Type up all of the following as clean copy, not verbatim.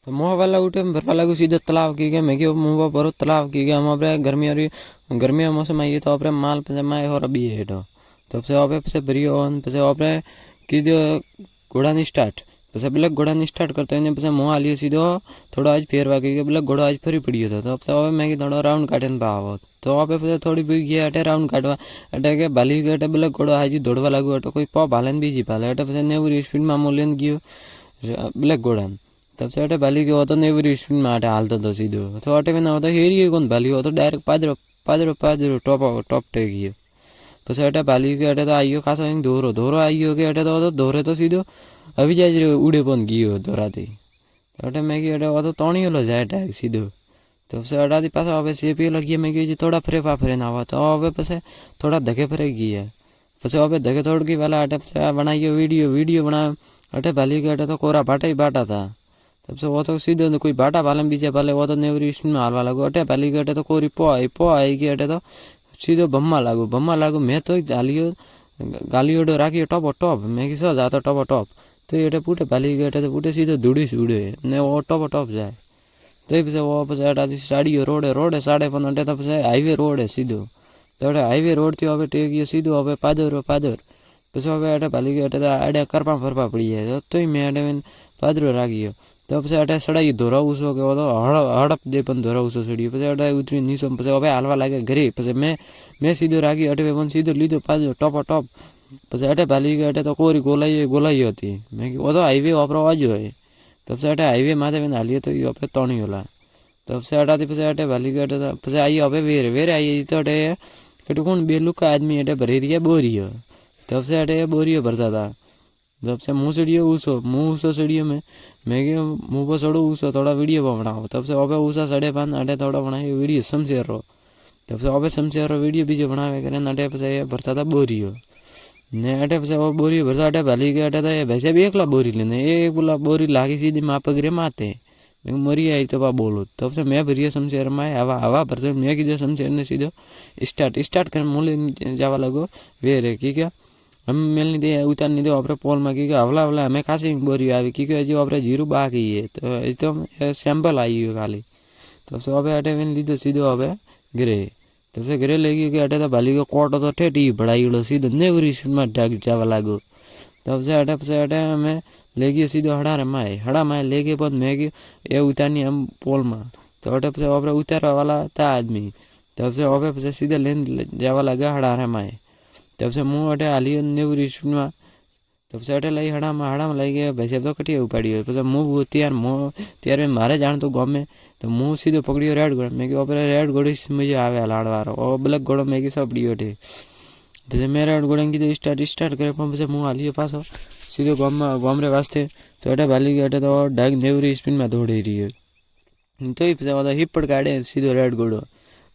तो मुँह वाला उठे भरवा लागू सीधे तालाब की गए मैं कि मुँह पर तालाब की गए हम अपने गर्मी मौसम आई तो अपने माल पे माए हो रबी है तब से आप पे भरियो पे आपने कीधो घोड़ा नहीं स्टार्ट पे ब्लैक घोड़ा नहीं स्टार्ट करते हैं पे मुँह आलियो सीधो थोड़ा आज फेरवा के ब्लैक घोड़ा आज फरी पड़ियो था तब से अब मैं कि थोड़ा राउंड काटे पाव तो आप पे थोड़ी भी गया अटे राउंड काटवा अटे के बाली के अटे ब्लैक घोड़ा आज दौड़वा लागू अटे कोई पा भालन बीजी पाले अटे पे नेवरी स्पीड में मोलेन गयो ब्लैक घोड़ा तब से अटे बाली गयो तो नेवरी स्पीड में अटे हालता था सीधो तो अटे में ना होता हेरी कौन बाली हो तो डायरेक्ट पादरो पादरो पादरो टॉप टे गयो પછી અટે પાલી કે અટે તો આયો ખાસો અહીં ધોરો આયો કે અટે તો ધોરે તો સીધો આવી જાય રે ઉડે પણ ગયો ધોરાથી અટે મેં કે અટે તો તણીઓલો જાય ટાઈક સીધો તો પછી અટાથી પાછો હવે સેપી લગીએ મેં કે થોડા ફરે ના આવા તો હવે પછી થોડા ધકે ફરે ગયા પછી હવે ધકે થોડકી વાલા અટે પછી બનાવ્યો वीडियो बनाया अटे पाली के अटे तो कोरा बाटा ही बाटा था तब से वो तो सीधे कोई बाटा पालन बीजे पाले वो तो नेवरी में हालवा लगो अटे पाली के अटे तो कोरी पो आई कि अटे तो सीधो बम्मा लागू मैं तो गालियो राखी टॉप मैं कि जाता टॉप तो ये पुटे पाली गए तो पुटे सीधो धूड़ी उड़े ने वो टॉप जाए तो पीछे वो पीछे अटाती साड़ियो रोड 15.5 अटे तो पीछे हाईवे रोड है सीधो तो अटे हाईवे रोड थी हमें टेकियो सीधो हमें पादर पीछे हमें अटे पाली गए अटे अटे करपा फरपा पड़ी है तो मैं अटे पादरो राखियो तो पीछे अटे सड़ाई धोरा उसो के वो तो हड़प दे पण धोरा उसो सड़ियो पीछे अटे उतरी नीचो पीछे हमें हालवा लागे घरे पीछे मैं सीधो राखी अटे पण सीधो लीधो पादरो टॉप पीछे अटे पाली गए अटे तो कोरी गोलाई होती मैं वो तो हाईवे वापरो आजो है तब से अटे हाईवे माथे में हालिए तो ये पे तणी होला तब से अटाती पीछे अटे पाली गए अटे पीछे आई अबे वेरे आई तो अटे कटु कौन बेलुका आदमी अटे भरी रिया बोरियो तब से अटे बोरियो भरता था जब से मुँह ऊसो सड़ियो मैं मुँह पर सड़ो ऊसो थोड़ा वीडियो बनाओ तब से अबे ऊसा सड़े पान अटे थोड़ा बनाए वीडियो शमशेर रो तब से अबे शमशेर रो वीडियो बीजो बनावे करे अटे पे भरता था बोरियो ने अटे पे वो बोरियो भरता अटे भाली के अटे तो वैसे भी एकला बोरी लेने एक बोला बोरी लागी सीधी माप गिरे माते मैं मरी आई तो बोलो तब से मैं भरिया शमशेर में हवा भरते मैं कीधो शमशेर ने सीधो स्टार्ट कर मूले जावा लगो वेरे की क्या हम मेल नहीं दे उतार नहीं दे अपने पोल में क्योंकि हवला हमें खासी बोरी आई क्योंकि जो अपने जीरो बाकी है तो सैंपल आई है खाली तब से अब अटे मैंने लीधो सीधो अब गिरे तब से गिरे लेगी कि अटे तो भाली को कोट तो ठेठी बढ़ाई सीधो नेवरी में ढक जावा लागो तब से अटे हमें ले गए सीधो हड़ा माए ले गए मैं ये उतारनी हम पोल में तो अटे पे अब उतारवा वाला था आदमी तब से अब सीधे लेन जावा लगा हड़ा माए तब से मुँह अटे हाली नेवरी में तब से अटे लाई हड़ा में लाई गया भाई साहब तो कटिया उपाड़ी पे मुँह त्यार मारे जान तो गमे तो मुँह सीधो पकड़ियो रेड घोड़ा मैं अपने रेड घोड़ी मुझे आवे लाड़वारो और ब्लैक घोड़ो मैं सपड़ी उठे પછી મેં રેડ ગોળંગ કીધું સ્ટાર્ટ કરે પણ પછી હું હાલ્યો પાછો સીધો ગામરે વાસ્તે તો અટે ભાલી ગયો અટે તો ડાગ નેવરી સ્પીડમાં દોડી રહ્યો તો એ પછી હિપ્પડ કાઢે સીધો રેડ ગોળો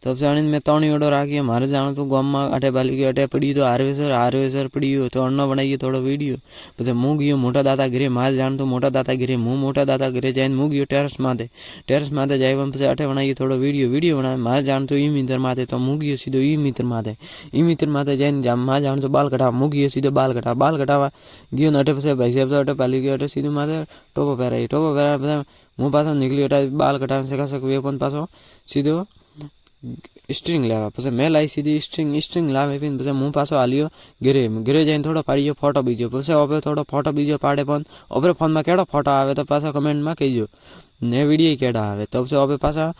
तब से आने मैं तौनी ओडो राखी मारे जानो तो गाम में अटे बाली के अटे पड़ी तो हार्वेसर पड़ी हो तो अन्न बनाइए थोड़ा वीडियो પછી હું ગયો મોટા દાતા ઘરે મારે જાણ તો મોટા દાતા ઘરે હું મોટા દાતા ઘરે જઈને હું ગયો ટેરેસ માથે જાય પછી અટે બનાવીએ થોડો વીડિયો બનાવે મારે જાણ તો ઈ મિત્ર માથે તો હું ગયો સીધો ઈ મિત્ર માથે જઈને મારે જાણ તો બાલ કટાવા હું ગયો સીધો બાલ કટાવા ગયો ને અટે પછી ભાઈ સાહેબ તો અટે પાલી ગયો અટે સીધું માથે ટોપો પહેરાય પછી હું પાછો નીકળી અટે બાલ કટાવા શેકા વેપન પાછો સીધો स्ट्रिंग लावा પછી मैं लाई सीधी स्ट्रिंग लावे फिर પછી હું પાછો હાલ્યો ઘરે જઈને થોડો પાડ્યો ફોટો બીજો પછી હવે થોડો ફોટો બીજો પાડે પણ ઓપરે ફોનમાં કેડો ફોટો આવે તો પાછા કમેન્ટમાં કહેજો ને વિડીયો કેડા આવે તો પછી હવે પાછા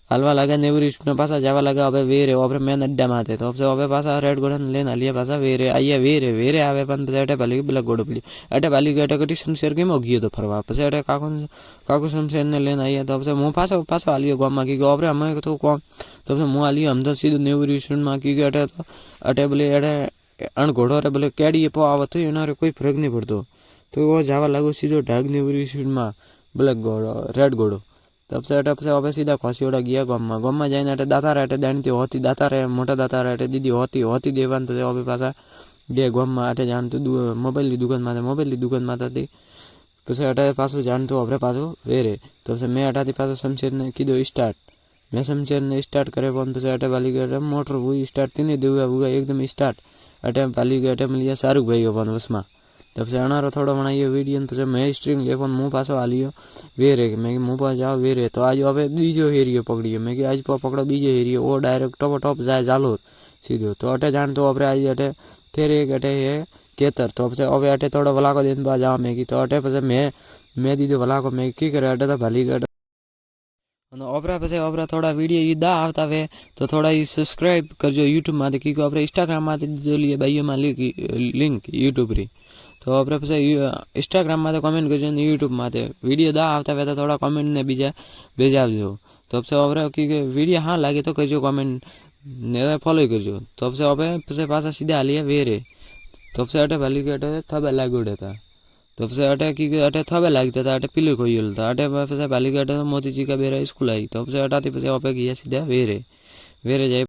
હાલવા લાગ્યા નેવરી સ્પીડમાં પાછા જવા લાગ્યા હવે વેરે ઓપરે મેન અડ્ડા માથે તો પછી હવે પાછા રેડ ઘોડાને લઈને હાલ્યા પાછા વેરે આવે પણ પછી અટે પાલી બ્લેક ઘોડો પડ્યો અટે પાલી ગયો અટે કટી શમશેર કેમ ગયો તો ફરવા પછી અટે કાકુ શમશેરને લઈને આવ્યા તો પછી હું પાછો હાલ્યો ગામમાં કે ઓપરે અમે તો કોમ तो फिर मुँह आलियो हम तो सीधो नेवरी स्पीड में क्योंकि अटे तो अटे बोले अटे अण घोड़ो रे बोले कैडी पो आवे तो एना कोई फर्क नहीं पड़तो तो वो जावा लागो सीधो ढाग नेवरी स्पीड में ब्लैक घोड़ो रेड घोड़ो तब से अटे अब सीधा खसीओड़ा गया गाम में जाने अटे दाता रे अटे दाणी होती दाता रे मोटा दाता रे अटे दीदी होती देवान पे अब पासा गया गाम में अटे जान तो मोबाइल की दुकान में थी પછી અટે પાછું જાણતું આપણે પાછું વેરે તો મેં અટાથી પાછું શમશેરને કીધું સ્ટાર્ટ मैं शमशेरने स्टार्ट करे पण પછી अटे पाली गए मोटर वो स्टार्ट थी नहीं देगा एकदम स्टार्ट अटे पाली गए अटे मिलिया शाहरुख भाई अपन उसमें तब से अनारो थोड़ा बनाइयो वीडियो પછી मैं स्ट्रीम लेफोन मुँह पासो आलियो वेरे मैं मुँह पास जाओ वेरे तो आज अब बीजो हेरियो पकड़ियो मैं कि आज पकड़ो बीजो हेरियो वो डायरेक्ट टॉप टॉप जाए जालोर सीधो तो अटे जान तो अपने आज अटे फिर एक अटे है केतर तो अब से अब अटे थोड़ा वला को दिन बाद जाओ मैं कि तो अटे પછી मैं दीदो वला को मैं की करे अटे तो भली कर ओपरा पे ओपरा थोड़ा वीडियो ईदा आता वे तो थोड़ा ही सब्सक्राइब करजो यूट्यूब में क्योंकि ओपरा इंस्टाग्राम में जो लिए बाइयो में लिंक यूट्यूब री तो ओपरा पे इंस्टाग्राम में तो कमेंट करजो यूट्यूब में वीडियो दा आता वे तो थोड़ा कमेंट ने बीजा भेजावजो तब से ओपरा क्योंकि वीडियो हाँ लगे तो करजो कमेंट ने फॉलो करजो तब से ओपे पे पासा सीधा हालिए वेरे तब से अटे भली के अटे थबे लागोड़े था तब से अटे की अटे थबे लागता था अटे पिले कोई था अटे पे बाली के अटे मोती जी का बेरा स्कूल आई तब से अटाती पे ओपे गया सीधा वेरे वेरे जाए